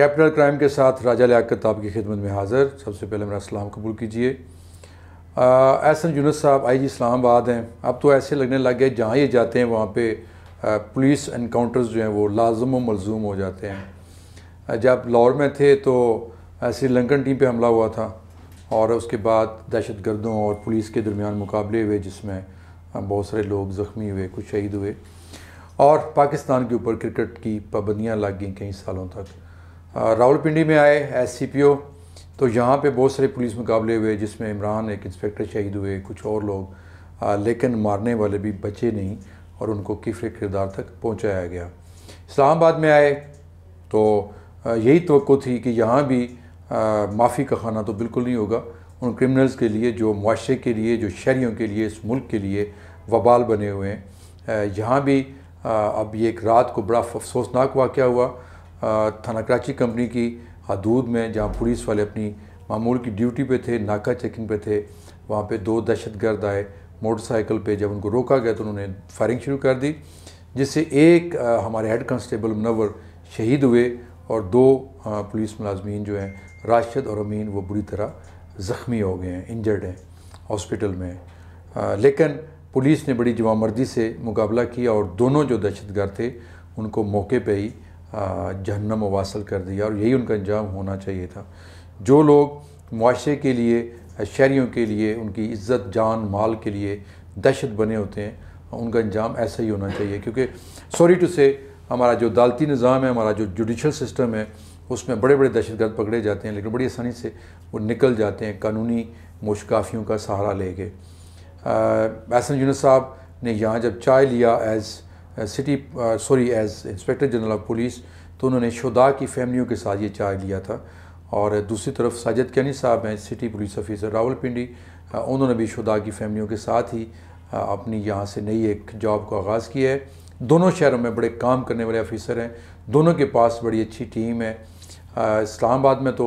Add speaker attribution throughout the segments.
Speaker 1: Capital crime के साथ राजा लियाकत आपकी खिदमत में हाज़िर। सबसे पहले मेरा सलाम कबूल कीजिए। एहसन यूनुस साहब आईजी इस्लामाबाद हैं। अब तो ऐसे लगने लग गए जहाँ ये जाते हैं वहाँ पे पुलिस एनकाउंटर्स जो हैं वो लाजम व मलजूम हो जाते हैं। जब लाहौर में थे तो श्रीलंकन टीम पे हमला हुआ था और उसके बाद दहशत गर्दों और पुलिस के दरमियान मुकाबले हुए जिसमें बहुत सारे लोग ज़ख्मी हुए, कुछ शहीद हुए और पाकिस्तान के ऊपर क्रिकेट की पाबंदियाँ लग गई कई सालों तक। रावलपिंडी में आए SCPO तो यहाँ पे बहुत सारे पुलिस मुकाबले हुए जिसमें इमरान एक इंस्पेक्टर शहीद हुए, कुछ और लोग, लेकिन मारने वाले भी बचे नहीं और उनको किफ़्र किरदार तक पहुँचाया गया। इस्लामाबाद में आए तो यही तवक्को थी कि यहाँ भी माफ़ी का खाना तो बिल्कुल नहीं होगा उन क्रिमिनल्स के लिए जो मुआशरे के लिए, जो शहरियों के लिए, इस मुल्क के लिए वबाल बने हुए हैं। यहाँ भी अब ये एक रात को बड़ा अफसोसनाक वाक़या हुआ। थाना कराची कंपनी की हदूद में जहाँ पुलिस वाले अपनी मामूल की ड्यूटी पे थे, नाका चेकिंग पे थे, वहाँ पे 2 दहशतगर्द आए मोटरसाइकिल पे। जब उनको रोका गया तो उन्होंने फायरिंग शुरू कर दी जिससे एक हमारे हेड कांस्टेबल मुनव्वर शहीद हुए और 2 पुलिस मुलाजमीन जो हैं राशिद और अमीन वो बुरी तरह ज़ख्मी हो गए हैं, इंजर्ड हैं, हॉस्पिटल में। लेकिन पुलिस ने बड़ी जवामर्दी से मुकाबला किया और दोनों जो दहशतगर्द थे उनको मौके पे ही जहन्नम वासल कर दिया और यही उनका अंजाम होना चाहिए था। जो लोग मुआशरे के लिए, शहरियों के लिए, उनकी इज़्ज़त जान माल के लिए दहशत बने होते हैं उनका अंजाम ऐसा ही होना चाहिए। क्योंकि सॉरी टू से हमारा जो अदालती निज़ाम है, हमारा जो जुडिशल सिस्टम है, उसमें बड़े बड़े दहशतगर्द पकड़े जाते हैं लेकिन बड़ी आसानी से वो निकल जाते हैं कानूनी मुश्काफियों का सहारा लेके। एहसन यूनुस साहब ने यहाँ जब चाय लिया as inspector general of police तो उन्होंने शुदा की फैमिलियों के साथ ये चाय लिया था। और दूसरी तरफ साजिद कैनी साहब हैं सिटी पुलिस ऑफिसर रावलपिंडी, उन्होंने भी शुदा की फैमिलियों के साथ ही अपनी यहाँ से नई एक जॉब का आगाज़ किया है। दोनों शहरों में बड़े काम करने वाले ऑफिसर हैं, दोनों के पास बड़ी अच्छी टीम है। इस्लामाबाद में तो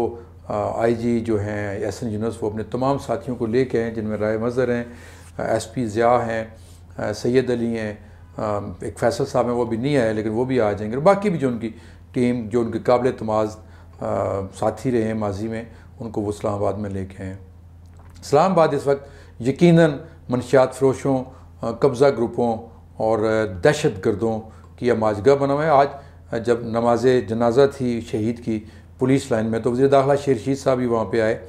Speaker 1: IG जो हैं एहसन यूनुस वो अपने तमाम साथियों को लेके हैं जिनमें राय मज़हर हैं, SP ज़िया हैं, सैयद अली हैं, एक फैसल साहब हैं वो भी नहीं आए लेकिन वो भी आ जाएंगे। बाकी भी जो उनकी टीम, जो उनके काबिल तमाज़ साथी रहे हैं माजी में, उनको वो इस्लामाबाद में लेके हैं। इस्लामाबाद इस वक्त यकीनन मनशियात फ़रोशों, कब्ज़ा ग्रुपों और दहशत गर्दों की अमाजगा बना हुआ है। आज जब नमाज जनाजा थी शहीद की पुलिस लाइन में तो वज़ीर दाखिला शेरशीद साहब भी वहाँ पे आए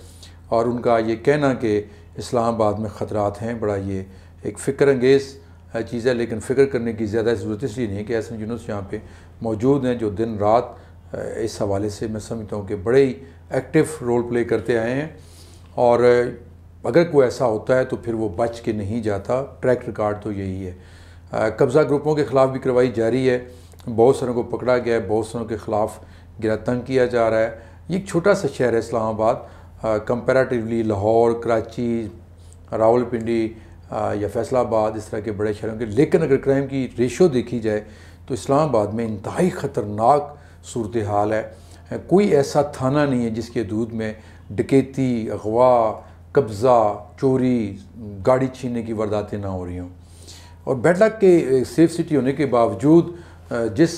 Speaker 1: और उनका ये कहना कि इस्लामाबाद में ख़तरात हैं, बड़ा ये एक फ़िक्र अंगेज़ चीज़ है। लेकिन फ़िक्र करने की ज़्यादा ज़रूरत इसलिए नहीं है कि एहसन यूनुस यहाँ पे मौजूद हैं जो दिन रात इस हवाले से मैं समझता हूँ कि बड़े ही एक्टिव रोल प्ले करते आए हैं और अगर कोई ऐसा होता है तो फिर वो बच के नहीं जाता। ट्रैक रिकॉर्ड तो यही है। कब्ज़ा ग्रुपों के ख़िलाफ़ भी कार्रवाई जारी है, बहुत सारों को पकड़ा गया है, बहुत सारों के ख़िलाफ़ गिरफ्तार किया जा रहा है। ये एक छोटा सा शहर है इस्लामाबाद, कंपैरेटिवली लाहौर, कराची, रावलपिंडी या फैसलाबाद इस तरह के बड़े शहरों के। लेकिन अगर क्राइम की रेशो देखी जाए तो इस्लामाबाद में इंतहाई ख़तरनाक सूरत हाल है। कोई ऐसा थाना नहीं है जिसके हदूद में डकैती, अगवा, कब्ज़ा, चोरी, गाड़ी छीनने की वारदातें ना हो रही हों। और बेड लक के सेफ सिटी होने के बावजूद जिस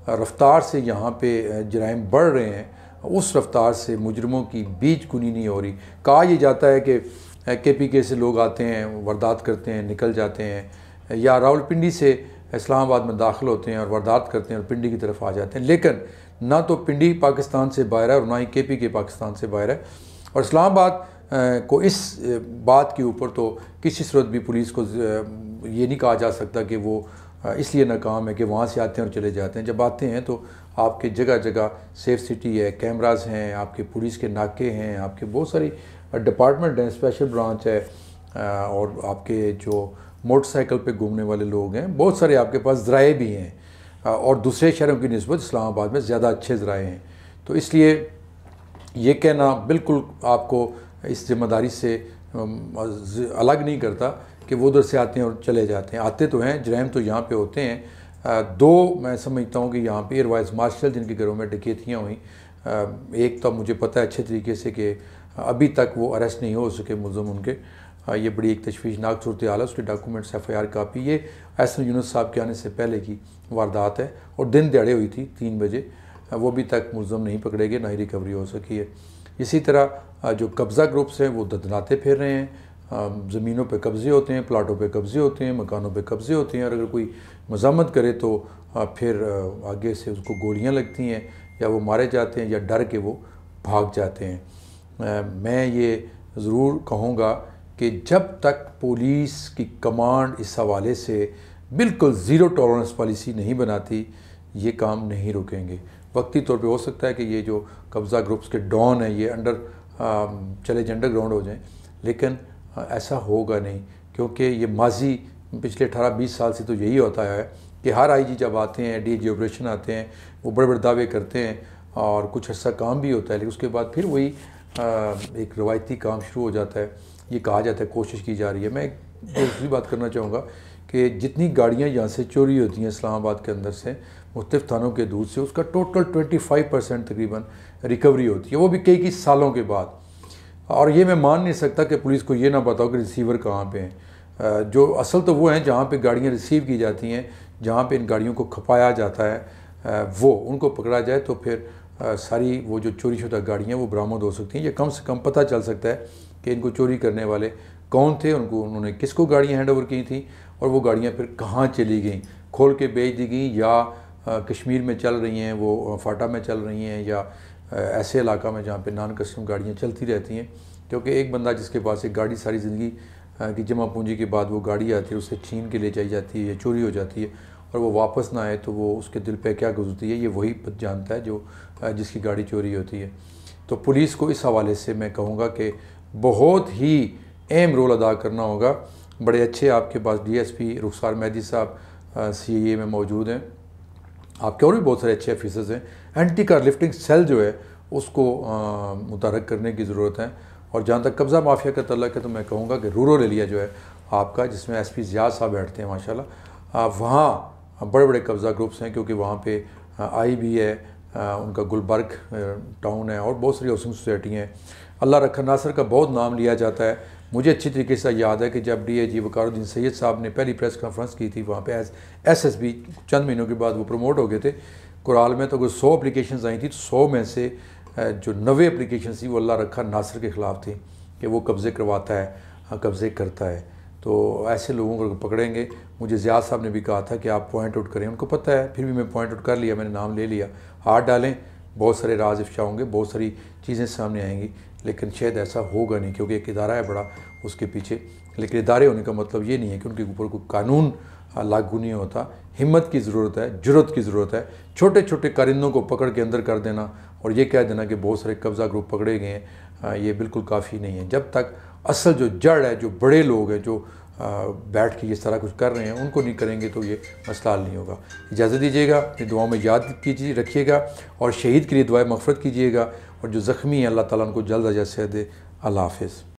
Speaker 1: रफ्तार से यहाँ पे जराइम बढ़ रहे हैं उस रफ्तार से मुजरमों की बीच कुनी नहीं हो रही। कहा यह जाता है कि KPK से लोग आते हैं, वारदात करते हैं, निकल जाते हैं, या रावलपिंडी से इस्लामाबाद में दाखिल होते हैं और वारदात करते हैं और पिंडी की तरफ आ जाते हैं। लेकिन ना तो पिंडी पाकिस्तान से बाहर है और ना ही KPK पाकिस्तान से बाहर है। और इस्लामाबाद को इस बात के ऊपर तो किसी सूरत भी पुलिस को ये नहीं कहा जा सकता कि वो इसलिए नाकाम है कि वहाँ से आते हैं और चले जाते हैं। जब आते हैं तो आपके जगह जगह सेफ सिटी है, कैमरास हैं, आपके पुलिस के नाके हैं, आपके बहुत सारी डिपार्टमेंट हैं, स्पेशल ब्रांच है और आपके जो मोटरसाइकिल पे घूमने वाले लोग हैं, बहुत सारे आपके पास ज़राए भी हैं और दूसरे शहरों की निस्बत इस्लामाबाद में ज़्यादा अच्छे ज़राए हैं। तो इसलिए ये कहना बिल्कुल आपको इस जिम्मेदारी से अलग नहीं करता कि वो उधर से आते हैं और चले जाते हैं। आते तो हैं, जराइम तो यहाँ पे होते हैं। 2 मैं समझता हूँ कि यहाँ पे एयर वाइस मार्शल जिनके घरों में डकैतियाँ हुई, एक तो मुझे पता है अच्छे तरीके से कि अभी तक वो अरेस्ट नहीं हो सके मुलज़म उनके। ये बड़ी एक तशवीशनाक सूरत हाल है। उसके डॉक्यूमेंट्स FIR कापी, ये एहसन यूनुस साहब के आने से पहले की वारदात है और दिन दिहाड़े हुई थी 3 बजे। वो भी तक मुलज़म नहीं पकड़े गए, ना ही रिकवरी हो सकी है। इसी तरह जो कब्ज़ा ग्रुप्स हैं वो ददनाते फिर रहे हैं, ज़मीनों पे कब्ज़े होते हैं, प्लाटों पे कब्ज़े होते हैं, मकानों पे कब्ज़े होते हैं, और अगर कोई मज़ामत करे तो फिर आगे से उसको गोलियां लगती हैं या वो मारे जाते हैं या डर के वो भाग जाते हैं। मैं ये ज़रूर कहूँगा कि जब तक पुलिस की कमांड इस हवाले से बिल्कुल ज़ीरो टॉलरेंस पॉलिसी नहीं बनाती, ये काम नहीं रुकेंगे। वक्ती तौर पे हो सकता है कि ये जो कब्ज़ा ग्रुप्स के डॉन हैं ये चले अंडरग्राउंड हो जाएं, लेकिन ऐसा होगा नहीं, क्योंकि ये माजी पिछले 18-20 साल से तो यही होता है कि हर आईजी जब आते हैं, डीआईजी ऑपरेशन आते हैं, वो बड़े बड़े दावे करते हैं और कुछ अर्सा काम भी होता है, लेकिन उसके बाद फिर वही एक रवायती काम शुरू हो जाता है। ये कहा जाता है कोशिश की जा रही है। मैं दूसरी बात करना चाहूँगा कि जितनी गाड़ियाँ यहाँ से चोरी होती हैं इस्लामाबाद के अंदर से मुख्तलिफ थानों के दूर से, उसका टोटल 25% तकरीबन रिकवरी होती है, वो भी कई सालों के बाद। और ये मैं मान नहीं सकता कि पुलिस को ये ना पता हो कि रिसीवर कहाँ पे हैं। जो असल तो वो हैं जहाँ पे गाड़ियाँ रिसीव की जाती हैं, जहाँ पे इन गाड़ियों को खपाया जाता है, वो उनको पकड़ा जाए तो फिर सारी वो जो चोरी शुदा गाड़ियाँ वो बरामद हो सकती हैं, या कम से कम पता चल सकता है कि इनको चोरी करने वाले कौन थे, उन्होंने किसको गाड़ियाँ हैंड ओवर की थी और वो गाड़ियाँ फिर कहाँ चली गई, खोल के बेच दी गई या कश्मीर में चल रही हैं, वो फाटा में चल रही हैं, या ऐसे इलाका में जहाँ पे नॉन कस्टम गाड़ियाँ चलती रहती हैं। क्योंकि एक बंदा जिसके पास एक गाड़ी सारी ज़िंदगी की जमा पूंजी के बाद वो गाड़ी आती है, उससे छीन के ले जाई जाती है या चोरी हो जाती है और वो वापस ना आए तो वो उसके दिल पे क्या गुजरती है ये वही जानता है जो जिसकी गाड़ी चोरी होती है। तो पुलिस को इस हवाले से मैं कहूँगा कि बहुत ही अहम रोल अदा करना होगा। बड़े अच्छे आपके पास डीएसपी रुखसार मेहदी साहब सीआईए में मौजूद हैं, आपके और भी बहुत सारे अच्छे ऑफिसर्स हैं। एंटी कार लिफ्टिंग सेल जो है उसको मुतहरक करने की ज़रूरत है। और जहाँ तक कब्ज़ा माफिया का तल्लक है तो मैं कहूँगा कि रूरल एरिया जो है आपका, जिसमें एसपी ज़ियाद साहब बैठते हैं माशाल्लाह, वहाँ बड़े बड़े कब्ज़ा ग्रुप्स हैं, क्योंकि वहाँ पे आई भी है, उनका गुलबर्ग टाउन है और बहुत सारी हाउसिंग सोसाइटी हैं। अल्लाह रखा नासर का बहुत नाम लिया जाता है। मुझे अच्छी तरीके से याद है कि जब डीआईजी वकारुद्दीन सैयद साहब ने पहली प्रेस कॉन्फ्रेंस की थी वहाँ पे एसएसबी, चंद महीनों के बाद वो प्रमोट हो गए थे कुराल में, तो अगर 100 एप्लीकेशन आई थी तो 100 में से जो 90 एप्लीकेशन थी वो अल्लाह रखा नासर के ख़िलाफ़ थी कि वो कब्ज़े करवाता है, कब्ज़े करता है। तो ऐसे लोगों को पकड़ेंगे। मुझे ज़ियाद साहब ने भी कहा था कि आप पॉइंट आउट करें, उनको पता है, फिर भी मैं पॉइंट आउट कर लिया, मैंने नाम ले लिया। हाथ डालें, बहुत सारे राज इफ्शा होंगे, बहुत सारी चीज़ें सामने आएंगी, लेकिन शायद ऐसा होगा नहीं, क्योंकि एक इदारा है बड़ा उसके पीछे। लेकिन इदारे होने का मतलब ये नहीं है कि उनके ऊपर कोई कानून लागू नहीं होता। हिम्मत की ज़रूरत है, जुर्रत की ज़रूरत है। छोटे छोटे कारिंदों को पकड़ के अंदर कर देना और ये कह देना कि बहुत सारे कब्ज़ा ग्रुप पकड़े गए हैं, ये बिल्कुल काफ़ी नहीं है। जब तक असल जो जड़ है, जो बड़े लोग हैं जो बैठ के ये सारा कुछ कर रहे हैं, उनको नहीं करेंगे तो ये मसला हल नहीं होगा। इजाज़त दीजिएगा, अपनी दुआओं में याद कीजिए, रखिएगा और शहीद के लिए दुआएं मग़फ़िरत कीजिएगा, और जो ज़ख्मी हैं अल्लाह ताला उनको जल्द अज सेहत दे। अल्लाह हाफ़िज़।